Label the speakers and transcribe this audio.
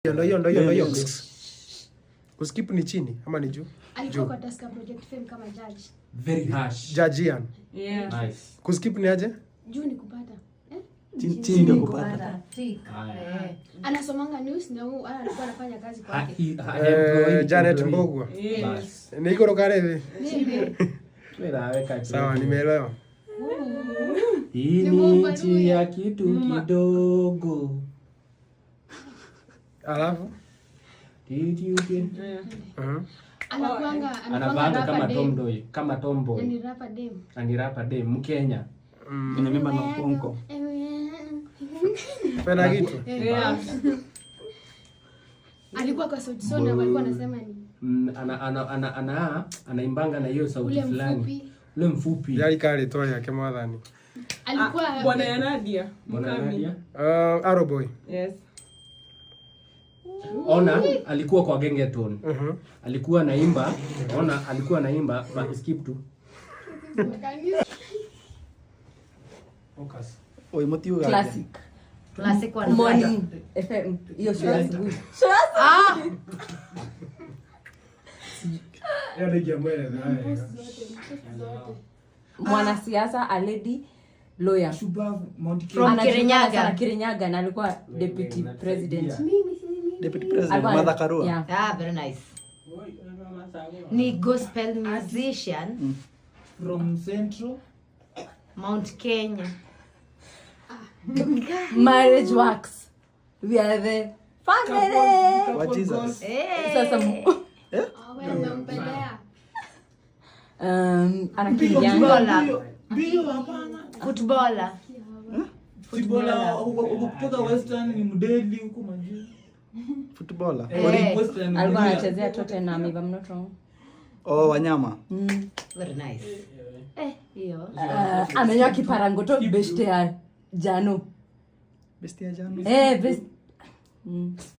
Speaker 1: Ndio. Kuskip ni chini ama ni juu?
Speaker 2: Alikuwa kwa Tusker Project Fame kama judge.
Speaker 3: Very harsh.
Speaker 1: Judgean.
Speaker 2: Yeah.
Speaker 3: Nice.
Speaker 1: Kuskip ni aje?
Speaker 2: Juu ni kupata.
Speaker 4: Chini ndio kupata.
Speaker 2: Anasomanga news na huyu alikuwa anafanya kazi kwake.
Speaker 1: Janet Mbogwa.
Speaker 2: Yes.
Speaker 1: Niko rokare hivi.
Speaker 3: Tunaweka
Speaker 1: Sawa, nimeelewa.
Speaker 3: Hii ni nchi ya kitu kidogo.
Speaker 1: Alafu
Speaker 2: Anakuanga
Speaker 3: kama tomboy. Ni rapper dem Mkenya.
Speaker 4: Inabeba na mpongo.
Speaker 1: Pena kitu.
Speaker 2: Alikuwa kwa sauti Sol na walikuwa anasema ni
Speaker 3: anaimbanga na hiyo sauti fulani. Ule mfupi.
Speaker 1: Yali kale toa yake mwadhani.
Speaker 2: Alikuwa
Speaker 5: bwana ya Nadia.
Speaker 1: Aroboy.
Speaker 5: Yes.
Speaker 3: Ona alikuwa kwa Gengeton. Alikuwa naimba, ona alikuwa naimba but skip tu. Focus.
Speaker 4: Oi motiuga.
Speaker 6: Classic one.
Speaker 5: Morning FM. Hiyo show asubuhi. Mwanasiasa aledi lawyer.
Speaker 6: From
Speaker 5: Kirinyaga na alikuwa deputy president.
Speaker 4: Deputy President Martha Karua.
Speaker 5: Yeah.
Speaker 6: Ah, very nice. Ni gospel musician
Speaker 3: From Central
Speaker 6: Mount Kenya.
Speaker 5: Marriage works. We are the family.
Speaker 4: What Jesus?
Speaker 5: Sasa
Speaker 6: Footballer. Footballer.
Speaker 7: Footballer kutoka Western ni mdeli huko majuu.
Speaker 4: Footballer.
Speaker 5: alikuwa anachezea Tottenham if I'm not wrong.
Speaker 4: Oh, Wanyama.
Speaker 6: Very nice. Hiyo.
Speaker 5: Amenyoa kiparangoto best ya Jano.
Speaker 4: Best ya Jano.
Speaker 5: Best.